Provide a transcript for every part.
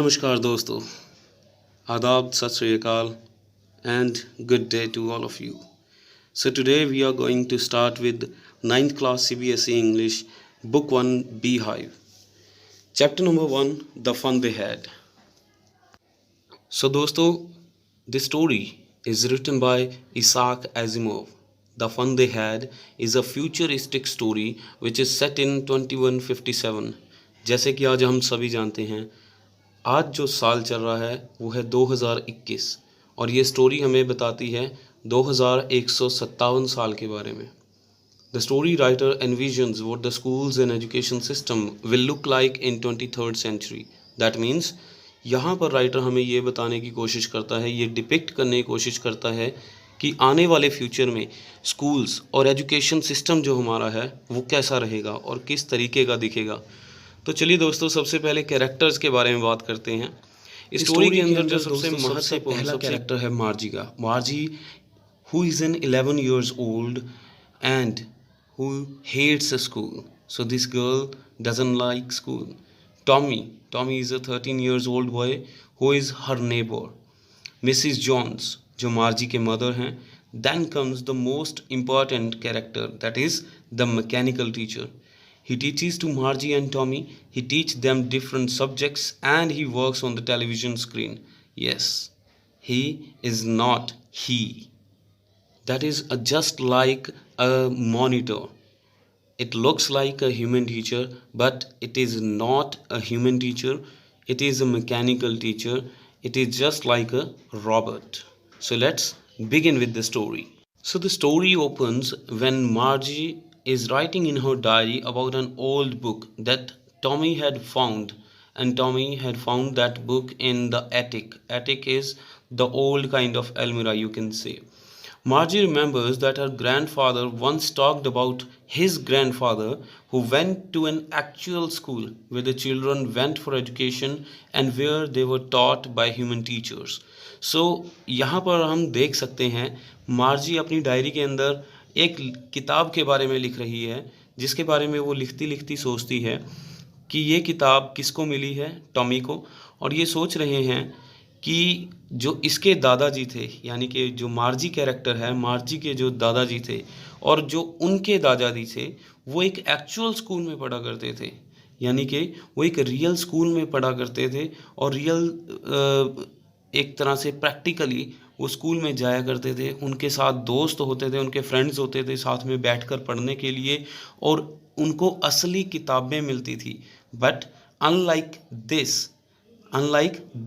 नमस्कार दोस्तों, आदाब, सत श्री अकाल, and good day to all of you. So today we are going to start with 9th class CBSE English, Book 1, Beehive. Chapter number 1, The Fun They Had. So दोस्तों, this story is written by Isaac Asimov. The Fun They Had is a futuristic story which is set in 2157. जैसे कि आज हम सभी जानते हैं, आज जो साल चल रहा है वो है 2021 और ये स्टोरी हमें बताती है 2157 साल के बारे में. The story writer envisions what the schools and education system will look like in 23rd century. That means यहाँ पर राइटर हमें ये बताने की कोशिश करता है, ये डिपिक्ट करने की कोशिश करता है कि आने वाले फ्यूचर में स्कूल्स और एजुकेशन सिस्टम जो हमारा है वो कैसा रहेगा और किस तरीके का दिखेगा. तो चलिए दोस्तों, सबसे पहले कैरेक्टर्स के बारे में बात करते हैं. स्टोरी के अंदर जो सबसे महत्वपूर्ण पहला कैरेक्टर है मार्जी का. मार्जी who is an 11 years old and who hates school. So this girl doesn't like school. Tommy is a 13 years old boy who is her neighbor. Mrs. Jones जो मार्जी के मदर हैं. Then comes the most important character, that is the mechanical teacher. He teaches to Margie and Tommy. He teaches them different subjects and he works on the television screen. Yes, he is not he. That is just like a monitor. It looks like a human teacher, but it is not a human teacher. It is a mechanical teacher. It is just like a robot. So let's begin with the story. So the story opens when Margie is writing in her diary about an old book that Tommy had found, and Tommy had found that book in the attic. Attic is the old kind of almirah, you can say. Margie remembers that her grandfather once talked about his grandfather who went to an actual school where the children went for education and where they were taught by human teachers. So यहाँ पर हम देख सकते हैं मार्जी अपनी diary के अंदर एक किताब के बारे में लिख रही है, जिसके बारे में वो लिखती लिखती सोचती है कि ये किताब किसको मिली है, टॉमी को. और ये सोच रहे हैं कि जो इसके दादाजी थे, यानी कि जो मार्जी कैरेक्टर है, मार्जी के जो दादाजी थे और जो उनके दादाजी थे वो एक एक्चुअल स्कूल में पढ़ा करते थे, यानी कि वो एक रियल स्कूल में पढ़ा करते थे और रियल एक तरह से प्रैक्टिकली वो स्कूल में जाया करते थे. उनके साथ दोस्त होते थे, उनके फ्रेंड्स होते थे साथ में बैठकर पढ़ने के लिए, और उनको असली किताबें मिलती थी. But unlike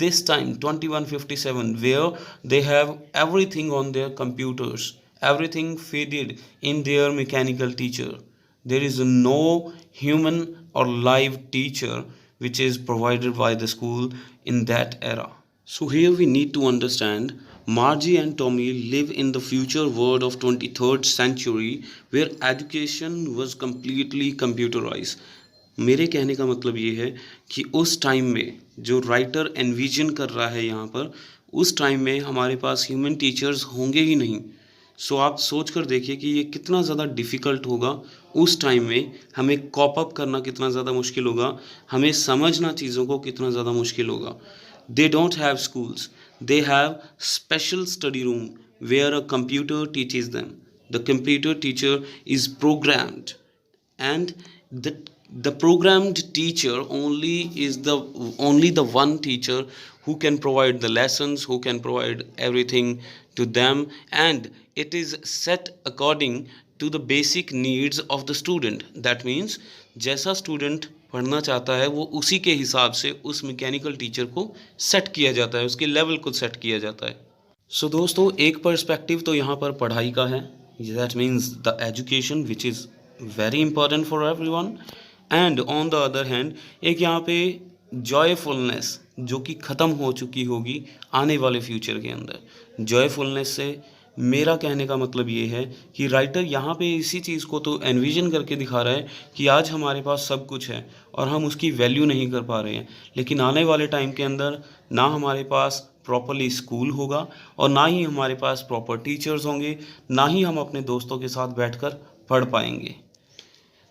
this time 2157 where they have everything on their computers, everything fitted in their mechanical teacher, there is no human or live teacher which is provided by the school in that era. So here we need to understand Margie and Tommy live in the future world of 23rd century where education was completely computerized. मेरे कहने का मतलब ये है कि उस time में जो राइटर एनविजन कर रहा है यहाँ पर, उस टाइम में हमारे पास ह्यूमन टीचर्स होंगे ही नहीं. सो आप सोच कर देखिए कि ये कितना ज़्यादा डिफ़िकल्ट होगा. उस टाइम में हमें कॉप अप करना कितना ज़्यादा मुश्किल होगा, हमें समझना चीज़ों को कितना ज़्यादा मुश्किल होगा. They don't have schools. They have special study room where a computer teaches them. The computer teacher is programmed, and the programmed teacher only the one teacher who can provide the lessons, who can provide everything to them, and it is set according to the basic needs of the student. That means जैसा student पढ़ना चाहता है वो उसी के हिसाब से उस मैकेनिकल टीचर को सेट किया जाता है, उसके लेवल को सेट किया जाता है. सो दोस्तों, एक पर्सपेक्टिव तो यहाँ पर पढ़ाई का है, that means the education which is very important for everyone, and on the other hand एक यहाँ पे जॉयफुलनेस जो कि ख़त्म हो चुकी होगी आने वाले फ्यूचर के अंदर. जॉयफुलनेस से मेरा कहने का मतलब ये है कि राइटर यहाँ पे इसी चीज़ को तो एनविजन करके दिखा रहा है कि आज हमारे पास सब कुछ है और हम उसकी वैल्यू नहीं कर पा रहे हैं, लेकिन आने वाले टाइम के अंदर ना हमारे पास प्रॉपरली स्कूल होगा और ना ही हमारे पास प्रॉपर टीचर्स होंगे, ना ही हम अपने दोस्तों के साथ बैठकर पढ़ पाएंगे.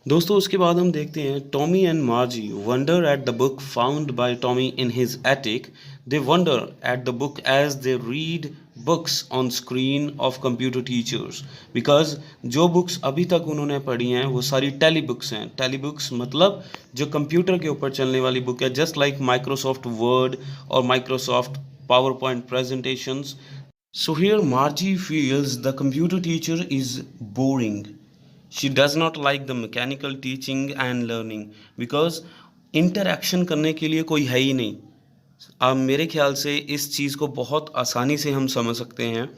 दोस्तों उसके बाद हम देखते हैं Tommy and Margie wonder at the book found by Tommy in his attic. They wonder at the book as they read books on screen of computer teachers. Because जो बुक्स अभी तक उन्होंने पढ़ी हैं वो सारी टेली बुक्स हैं. Tele books मतलब जो कंप्यूटर के ऊपर चलने वाली बुक है, जस्ट लाइक माइक्रोसॉफ्ट वर्ड और Microsoft PowerPoint presentations. So here Margie feels the computer teacher is boring. She does not like the mechanical teaching and learning because interaction करने के लिए कोई है ही नहीं. अब मेरे ख्याल से इस चीज़ को बहुत आसानी से हम समझ सकते हैं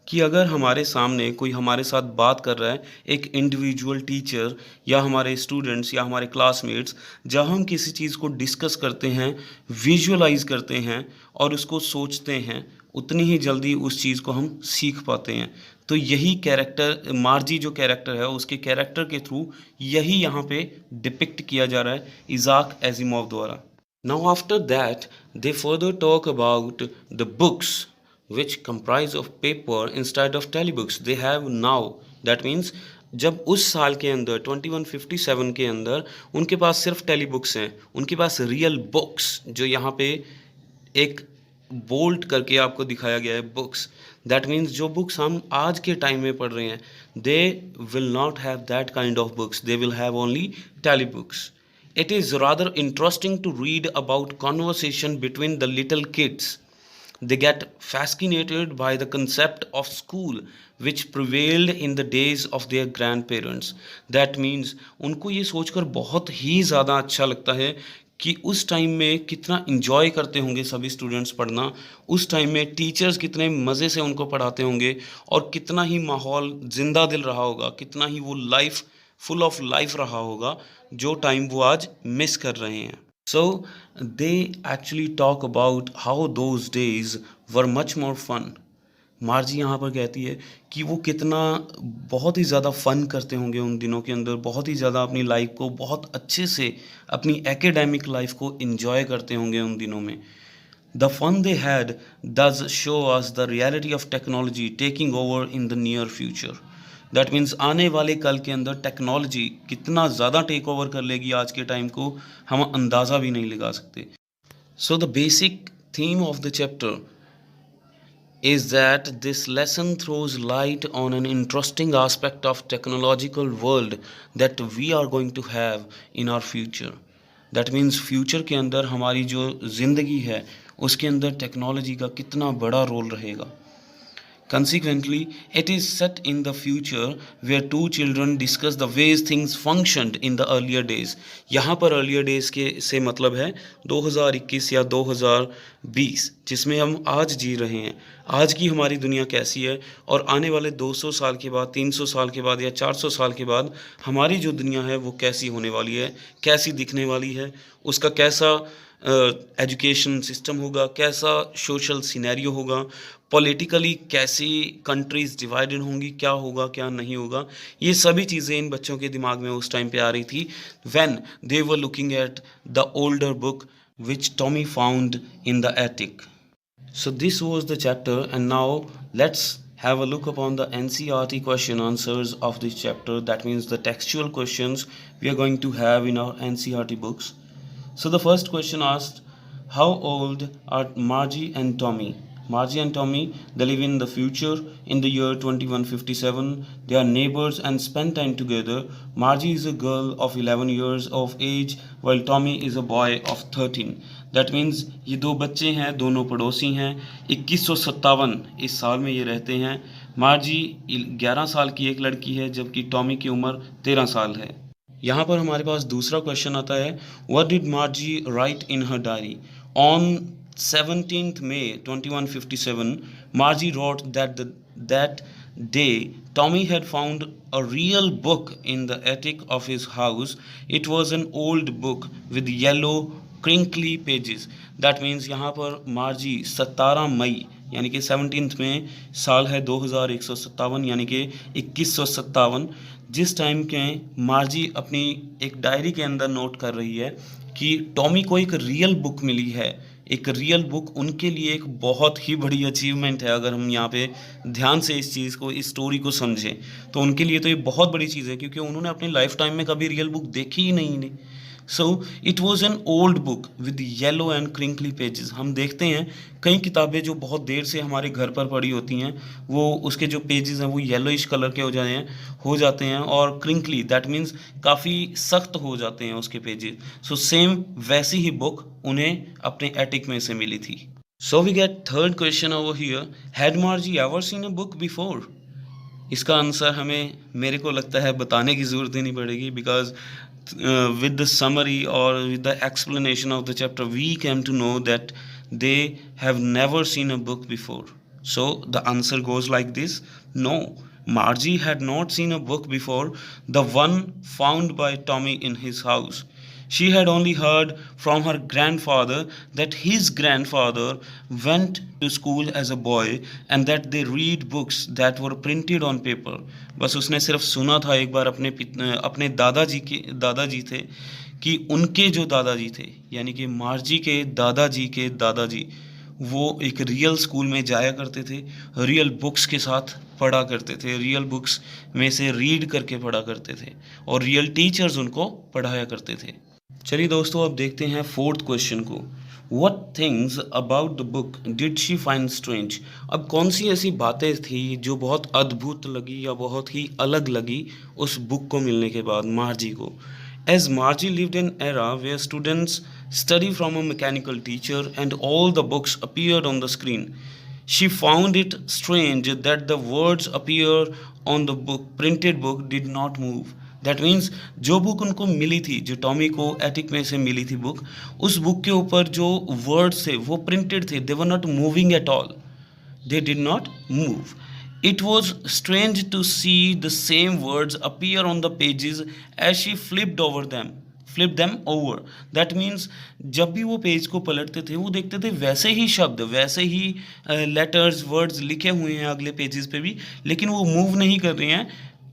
कि अगर हमारे सामने कोई हमारे साथ बात कर रहा है, एक इंडिविजुअल टीचर या हमारे स्टूडेंट्स या हमारे क्लासमेट्स, जब हम किसी चीज़ को डिस्कस करते हैं, विजुअलाइज करते हैं और उसको सोचते हैं, उतनी ही जल्दी उस चीज़ को हम सीख पाते हैं. तो यही कैरेक्टर मार्जी जो कैरेक्टर है उसके कैरेक्टर के थ्रू यही यहाँ पे डिपिक्ट किया जा रहा है इज़ाक एजिमोव द्वारा. Now after that they further talk about the books which comprise of paper instead of telebooks they have now. That means जब उस साल के अंदर 2157 के अंदर उनके पास सिर्फ टेली बुक्स हैं, उनके पास रियल बुक्स जो यहाँ पे एक बोल्ट करके आपको दिखाया गया है बुक्स. दैट मीन्स जो बुक्स हम आज के टाइम में पढ़ रहे हैं they will not have that kind of books, they will have only tele books. It is rather interesting to read about conversation between the little kids. They get fascinated by the concept of school which prevailed in the days of their grandparents. That means उनको ये सोचकर बहुत ही ज़्यादा अच्छा लगता है कि उस टाइम में कितना इन्जॉय करते होंगे सभी स्टूडेंट्स पढ़ना, उस टाइम में टीचर्स कितने मज़े से उनको पढ़ाते होंगे और कितना ही माहौल जिंदा दिल रहा होगा, कितना ही वो लाइफ फुल ऑफ लाइफ रहा होगा जो टाइम वो आज मिस कर रहे हैं. So they actually talk about how those days were much more fun. मार्जी यहाँ पर कहती है कि वो कितना बहुत ही ज़्यादा फ़न करते होंगे उन दिनों के अंदर, बहुत ही ज़्यादा अपनी लाइफ को बहुत अच्छे से अपनी एकेडमिक लाइफ को इन्जॉय करते होंगे उन दिनों में. The fun they had does show us the reality of technology taking over in the near future. That means आने वाले कल के अंदर टेक्नोलॉजी कितना ज़्यादा टेक ओवर कर लेगी आज के टाइम को हम अंदाज़ा भी नहीं लगा सकते. So the basic theme of the chapter is that this lesson throws light on an interesting aspect of technological world that we are going to have in our future. That means future के अंदर हमारी जो ज़िंदगी है उसके अंदर technology का कितना बड़ा रोल रहेगा. Consequently, it is set in the future where two children discuss the ways things functioned in the earlier days. यहाँ पर earlier days के से मतलब है 2021 या 2020 जिसमें हम आज जी रहे हैं. आज की हमारी दुनिया कैसी है और आने वाले 200 साल के बाद, 300 साल के बाद या 400 साल के बाद हमारी जो दुनिया है वो कैसी होने वाली है, कैसी दिखने वाली है, उसका कैसा एजुकेशन सिस्टम होगा, कैसा सोशल सिनेरियो होगा, पॉलिटिकली कैसी कंट्रीज़ डिवाइडेड होंगी, क्या होगा क्या नहीं होगा, ये सभी चीज़ें इन बच्चों के दिमाग में उस टाइम पे आ रही थी when they were looking at the older book which Tommy found in the attic. So this was the chapter, and now let's have a look upon the NCERT question answers of this chapter. That means the textual questions we are going to have in our NCERT books. So the first question asked, how old are Margie and Tommy? Margie and Tommy, they live in the future in the year 2157. They are neighbors and spend time together. Margie is a girl of 11 years of age while Tommy is a boy of 13. That means ये दो बच्चे हैं, दोनों पड़ोसी हैं. 2157 इस साल में ये रहते हैं. मार्जी 11 साल की एक लड़की है जबकि टॉमी की उम्र 13 साल है. यहाँ पर हमारे पास दूसरा क्वेश्चन आता है, What did Margie write in her diary? On 17th May 2157, Margie wrote that day Tommy had found a real book in the attic of his house. It was an old book with yellow crinkly pages. That means यहाँ पर मार्जी 17 मई यानी कि 17th में साल है 2157 यानी कि 2157 जिस टाइम के मार्जी अपनी एक डायरी के अंदर नोट कर रही है कि टॉमी को एक रियल बुक मिली है एक रियल बुक उनके लिए एक बहुत ही बड़ी अचीवमेंट है। अगर हम यहाँ पे ध्यान से इस चीज़ को, इस स्टोरी को समझें तो उनके लिए तो ये बहुत बड़ी चीज़ है, क्योंकि उन्होंने अपनी लाइफ टाइम में कभी रियल बुक देखी ही नहीं ने। So it was an old book with yellow and crinkly pages. हम देखते हैं कई किताबें जो बहुत देर से हमारे घर पर पड़ी होती हैं, वो उसके जो पेजेस हैं वो येलोइश कलर के हो जाते हैं और क्रिंकली, दैट मीन्स काफ़ी सख्त हो जाते हैं उसके पेजेस। सो सेम वैसी ही बुक उन्हें अपने एटिक में से मिली थी। So we get third question over here, had Margie ever seen a book before? इसका आंसर हमें, मेरे को लगता है, बताने की ज़रूरत ही नहीं पड़ेगी, because with the summary or with the explanation of the chapter we came to know that they have never seen a book before. So the answer goes like this: no, Margie had not seen a book before the one found by Tommy in his house. She had only heard from her grandfather that his grandfather went to school as a boy and that they read books that were printed on paper. बस उसने सिर्फ सुना था एक बार अपने दादाजी थे कि उनके जो दादाजी थे, यानी कि मार्जी के दादाजी वो एक रियल स्कूल में जाया करते थे, रियल बुक्स के साथ पढ़ा करते थे, रियल बुक्स में से रीड करके पढ़ा करते थे और रियल टीचर्स उनको पढ़ाया करते थे। चलिए दोस्तों, अब देखते हैं फोर्थ क्वेश्चन को। What things about the book did she find strange? अब कौन सी ऐसी बातें थी जो बहुत अद्भुत लगी या बहुत ही अलग लगी उस बुक को मिलने के बाद मार्जी को? As Margie lived in an era where students study from a mechanical teacher and all the books appeared on the screen, she found it strange that the words appear on the printed book did not move. That means जो book उनको मिली थी, जो Tommy को attic में से मिली थी book, उस बुक के ऊपर जो वर्ड्स थे वो प्रिंटेड थे, they were not moving at all, they did not move. It was strange to see the same words appear on the pages as she flipped them over. That means जब भी वो page को पलटते थे वो देखते थे वैसे ही शब्द, वैसे ही लेटर्स, वर्ड्स लिखे हुए हैं अगले पेजेस पे भी, लेकिन वो मूव नहीं कर रहे हैं,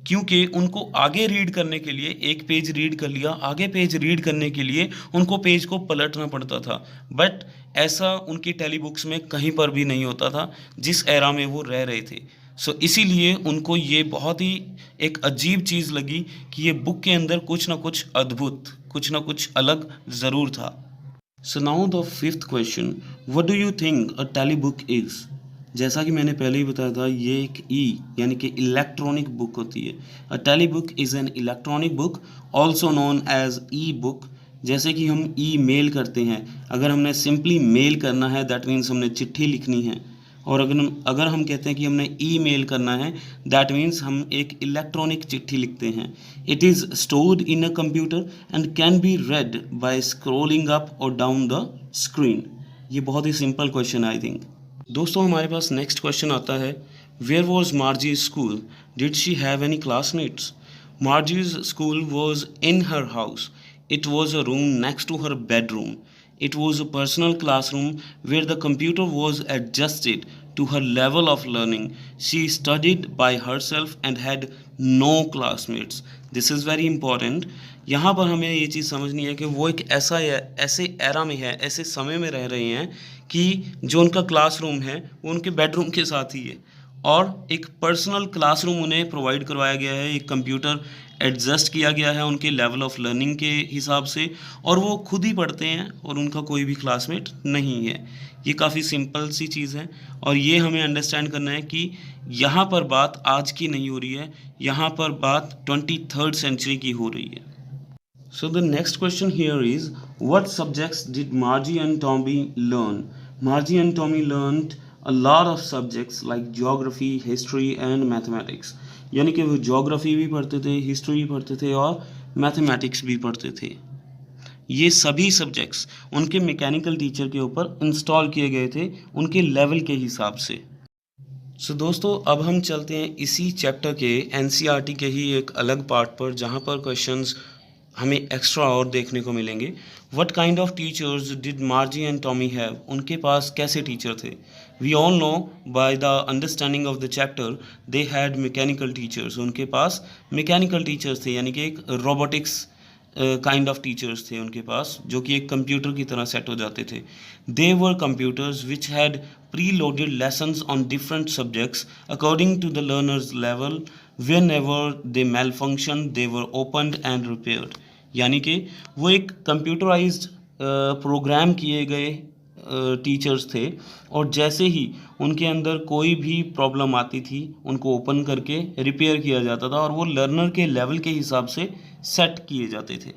क्योंकि उनको आगे रीड करने के लिए, एक पेज रीड कर लिया, आगे पेज रीड करने के लिए उनको पेज को पलटना पड़ता था। बट ऐसा उनकी टेली बुक्स में कहीं पर भी नहीं होता था जिस एरा में वो रह रहे थे। सो इसीलिए उनको ये बहुत ही एक अजीब चीज़ लगी कि ये बुक के अंदर कुछ ना कुछ अद्भुत, कुछ ना कुछ अलग ज़रूर था। So now the fifth question, what do you think a tele book is? जैसा कि मैंने पहले ही बताया था, ये एक यानी कि इलेक्ट्रॉनिक बुक होती है। A tele book is an electronic book also known as e book. जैसे कि हम ई मेल करते हैं, अगर हमने सिंपली मेल करना है दैट मीन्स हमने चिट्ठी लिखनी है, और अगर हम कहते हैं कि हमने ई मेल करना है दैट मीन्स हम एक इलेक्ट्रॉनिक चिट्ठी लिखते हैं। It is stored in a computer and can be read by scrolling up और डाउन द स्क्रीन। ये बहुत ही सिंपल क्वेश्चन है आई थिंक। दोस्तों, हमारे पास नेक्स्ट क्वेश्चन आता है, where was Margie's school, did she have any classmates? Margie's school was in her house, it was a room next to her bedroom, it was a personal classroom where the computer was adjusted to her level of learning. She studied by herself and had no classmates. This is very important. यहाँ पर हमें ये चीज़ समझनी है कि वो एक ऐसे एरा में है, ऐसे समय में रह रहे हैं कि जो उनका क्लासरूम है वो उनके बेडरूम के साथ ही है, और एक पर्सनल क्लासरूम उन्हें प्रोवाइड करवाया गया है, एक कंप्यूटर एडजस्ट किया गया है उनके लेवल ऑफ लर्निंग के हिसाब से, और वो खुद ही पढ़ते हैं और उनका कोई भी क्लासमेट नहीं है। ये काफ़ी सिंपल सी चीज़ है, और ये हमें अंडरस्टैंड करना है कि यहाँ पर बात आज की नहीं हो रही है, यहाँ पर बात 23rd सेंचुरी की हो रही है। So the next question here is, what subjects did Margie and Tommy learn? Margie and Tommy learned a lot of subjects like geography, history and mathematics. यानी कि वो geography भी पढ़ते थे, history भी पढ़ते थे और mathematics भी पढ़ते थे। ये सभी सब्जेक्ट्स उनके मैकेनिकल टीचर के ऊपर इंस्टॉल किए गए थे उनके लेवल के हिसाब से। सो दोस्तों, अब हम चलते हैं इसी चैप्टर के NCERT के ही एक अलग पार्ट पर, जहाँ पर क्वेश्चंस हमें एक्स्ट्रा और देखने को मिलेंगे। What kind of teachers did Margie and Tommy have? उनके पास कैसे टीचर थे? We all know by the understanding of the chapter they had mechanical teachers. उनके पास मैकेनिकल टीचर्स थे, यानी कि एक रोबोटिक्स काइंड ऑफ टीचर्स थे उनके पास, जो कि एक कंप्यूटर की तरह सेट हो जाते थे. They were computers which had preloaded lessons on different subjects according to the learners level. Whenever they malfunction they were opened and repaired. यानी कि वो एक कंप्यूटराइज्ड प्रोग्राम किए गए टीचर्स थे, और जैसे ही उनके अंदर कोई भी प्रॉब्लम आती थी उनको ओपन करके रिपेयर किया जाता था, और वो लर्नर के लेवल के हिसाब से सेट किए जाते थे.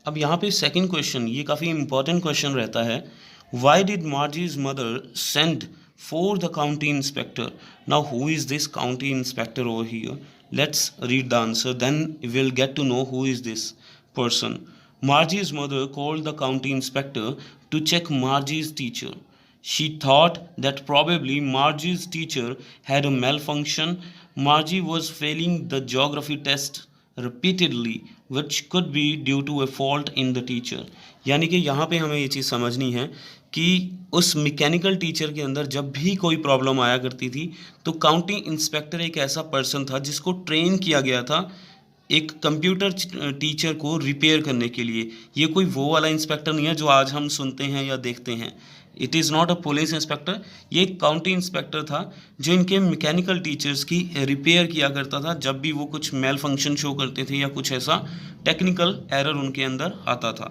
अब यहाँ पे सेकंड क्वेश्चन, ये काफ़ी इंपॉर्टेंट क्वेश्चन रहता है. Why did Margie's mother send for the county inspector? Now who is this county inspector over here? Let's read the answer, then will get to know who is this person. Margie's mother called the county inspector to check Margie's teacher. She thought that probably Margie's teacher had a malfunction. Margie was failing the geography test repeatedly, which could be due to a fault in the teacher. यानी कि यहाँ पे हमें ये चीज़ समझनी है कि उस मैकेनिकल टीचर के अंदर जब भी कोई प्रॉब्लम आया करती थी, तो काउंटी इंस्पेक्टर एक ऐसा पर्सन था जिसको ट्रेन किया गया था एक कंप्यूटर टीचर को रिपेयर करने के लिए. ये कोई वो वाला इंस्पेक्टर नहीं है जो आज हम सुनते हैं या देखते हैं. It is not a police inspector. ये एक काउंटी इंस्पेक्टर था जो इनके मैकेनिकल टीचर्स की रिपेयर किया करता था जब भी वो कुछ मेल फंक्शन शो करते थे या कुछ ऐसा टेक्निकल एरर उनके अंदर आता था.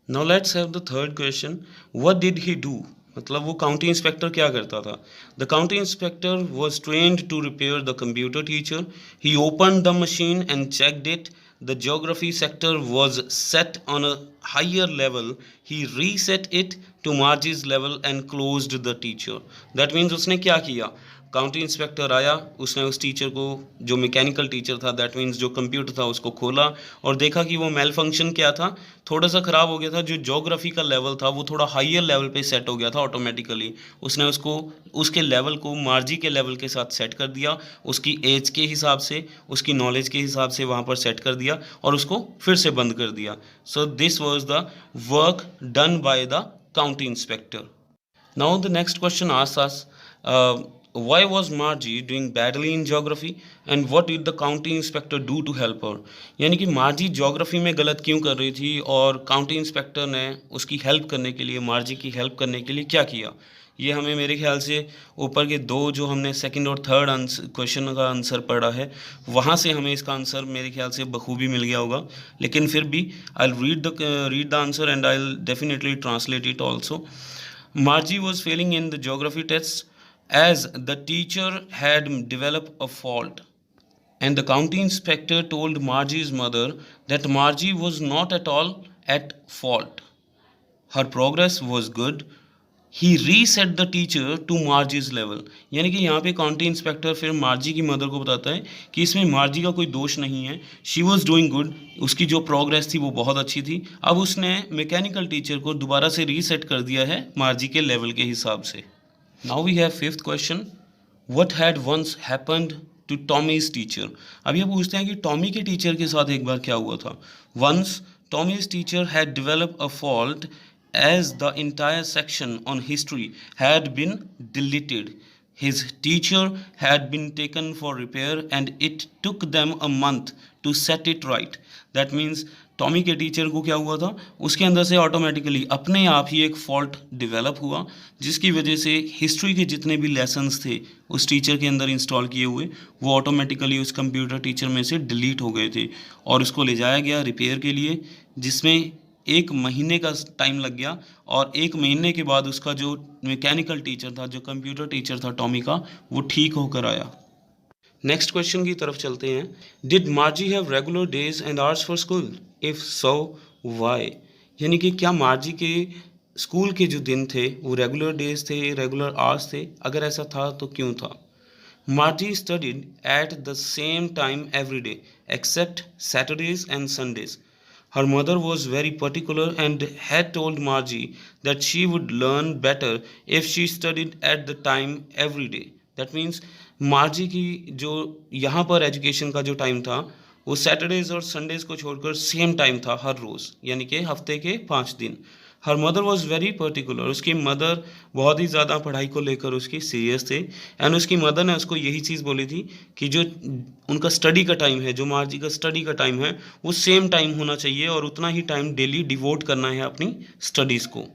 Now let's have the third question. What did he do? मतलब वो काउंटी इंस्पेक्टर क्या करता था? The county inspector was trained to repair the computer teacher. He open the machine and checked it. The geography sector was set on a higher level. He reset it to Margie's level and closed the teacher. That means उसने क्या किया? County inspector आया, उसने उस teacher को, जो mechanical teacher था, that means जो कंप्यूटर था, उसको खोला और देखा कि वो मेल फंक्शन क्या था, थोड़ा सा ख़राब हो गया था. जो ज्योग्राफी का लेवल था वो थोड़ा हायर लेवल पे सेट हो गया था ऑटोमेटिकली. उसने उसको, उसके लेवल को मार्जी के लेवल के साथ सेट कर दिया, उसकी एज के हिसाब से, उसकी नॉलेज के हिसाब से वहाँ पर सेट कर दिया और उसको फिर से बंद कर दिया. So this was the work done by the county inspector. Now the next question asks us, why was Margie doing badly in geography and what did the county inspector do to help her? यानी कि मार्जी geography में गलत क्यों कर रही थी और county inspector ने उसकी हेल्प करने के लिए, मार्जी की हेल्प करने के लिए क्या किया? ये हमें मेरे ख्याल से ऊपर के दो जो हमने सेकंड और थर्ड क्वेश्चन का आंसर पढ़ा है, वहाँ से हमें इसका आंसर मेरे ख्याल से बखूबी मिल गया होगा. लेकिन फिर भी I read the answer and I will definitely translate it also. Margie was failing in the geography tests as the teacher had developed a fault, and the county inspector told Margie's mother that Margie was not at all at fault. Her progress was good. He reset the teacher to Margie's level. यानी कि यहाँ पे county inspector फिर मार्जी की mother को बताता है कि इसमें मार्जी का कोई दोष नहीं है. She was doing good. उसकी जो प्रोग्रेस थी वो बहुत अच्छी थी. अब उसने मैकेनिकल टीचर को दोबारा से रीसेट कर दिया है मार्जी के लेवल के हिसाब से. Now we have fifth question. What had once happened to Tommy's teacher? अब ये पूछते हैं कि टॉमी के टीचर के साथ एक बार क्या हुआ था. Once Tommy's teacher had developed a fault as the entire section on history had been deleted. His teacher had been taken for repair and it took them a month to set it right. That means Tommy के teacher को क्या हुआ था, उसके अंदर से automatically अपने आप ही एक फॉल्ट डेवलप हुआ, जिसकी वजह से हिस्ट्री के जितने भी लेसन्स थे उस टीचर के अंदर इंस्टॉल किए हुए, वो ऑटोमेटिकली उस कंप्यूटर टीचर में से डिलीट हो गए थे और उसको ले जाया गया रिपेयर के लिए, जिसमें 1 महीने का टाइम लग गया. और 1 महीने के बाद उसका जो मैकेनिकल टीचर था, जो कंप्यूटर टीचर था टॉमी का, वो ठीक होकर आया. नेक्स्ट क्वेश्चन की तरफ चलते हैं. Did Margie have regular days and hours for school? If so why? यानी कि क्या मार्जी के स्कूल के जो दिन थे वो रेगुलर डेज थे, रेगुलर आवर्स थे? अगर ऐसा था तो क्यों था? Margie studied at the same time every day except Saturdays and Sundays. Her mother was very particular and had told Margie that she would learn better if she studied at the time every day. That means मार्जी की जो यहाँ पर education का जो time था वो Saturdays और Sundays को छोड़कर सेम टाइम था हर रोज़, यानी कि हफ्ते के 5 दिन. Her mother was very particular, उसकी मदर बहुत ही ज़्यादा पढ़ाई को लेकर उसकी सीरियस थे। एंड उसकी मदर ने उसको यही चीज़ बोली थी कि जो उनका स्टडी का टाइम है, जो मार्जी का स्टडी का टाइम है, वो सेम टाइम होना चाहिए और उतना ही टाइम डेली डिवोट करना है अपनी स्टडीज़ को।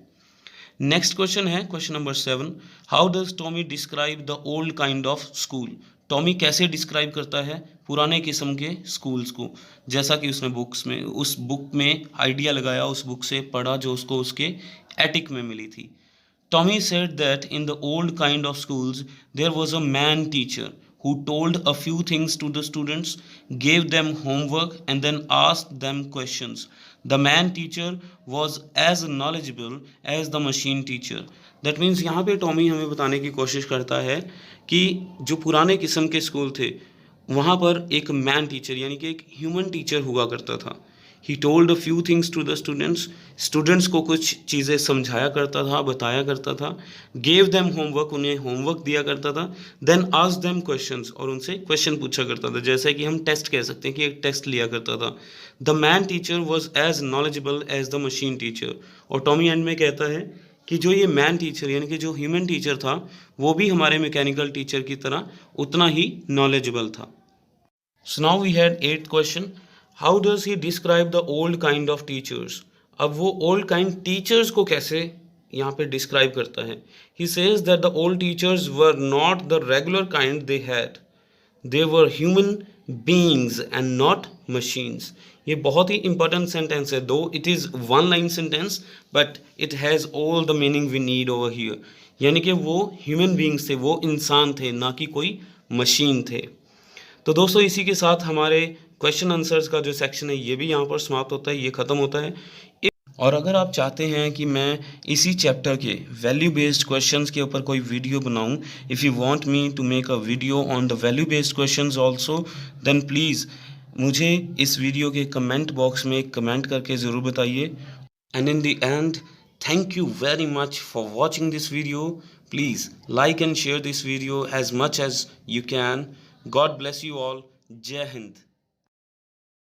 नेक्स्ट क्वेश्चन है question number 7, how does Tommy describe the old kind of school. Tommy कैसे डिस्क्राइब करता है पुराने किस्म के स्कूल्स को, जैसा कि उसने बुक्स में, उस बुक में आइडिया लगाया, उस बुक से पढ़ा जो उसको उसके एटिक में मिली थी। Tommy said that in the old kind of schools there was a man teacher who told a few things to the students, gave them homework and then asked them questions. The man teacher was as knowledgeable as the machine teacher. That means यहाँ पे Tommy हमें बताने की कोशिश करता है कि जो पुराने किस्म के स्कूल थे वहाँ पर एक मैन टीचर यानी कि एक ह्यूमन टीचर हुआ करता था। He told a few things to the students, students को कुछ चीज़ें समझाया करता था, बताया करता था। गेव देम होमवर्क, उन्हें होमवर्क दिया करता था। देन आस्क देम क्वेश्चंस, और उनसे क्वेश्चन पूछा करता था, जैसे कि हम टेस्ट कह सकते हैं कि एक टेस्ट लिया करता था। The man teacher was as knowledgeable as the machine teacher. और टॉमी एंड में कहता है कि जो ये मैन टीचर यानी कि जो ह्यूमन टीचर था वो भी हमारे मैकेनिकल टीचर की तरह उतना ही नॉलेजेबल था। So now we had 8th question, how does he describe the old kind of teachers. अब वो ओल्ड काइंड टीचर्स को कैसे यहाँ पे डिस्क्राइब करता है। He says that the old teachers were not the regular kind they had, they were human beings and not machines. ये बहुत ही इंपॉर्टेंट सेंटेंस है, though it is one line sentence but it has all the meaning we need over here. यानी कि वो human beings थे, वो इंसान थे, ना कि कोई मशीन थे। तो दोस्तों इसी के साथ हमारे क्वेश्चन आंसर्स का जो सेक्शन है ये भी यहाँ पर समाप्त होता है, ये ख़त्म होता है। और अगर आप चाहते हैं कि मैं इसी चैप्टर के वैल्यू बेस्ड क्वेश्चंस के ऊपर कोई वीडियो बनाऊं, if you want me to make a video on the value based questions also, then please मुझे इस वीडियो के कमेंट बॉक्स में कमेंट करके ज़रूर बताइए। And in the end, thank you very much for watching this video. Please like and share this video as much as you can. God bless you all. Jai Hind.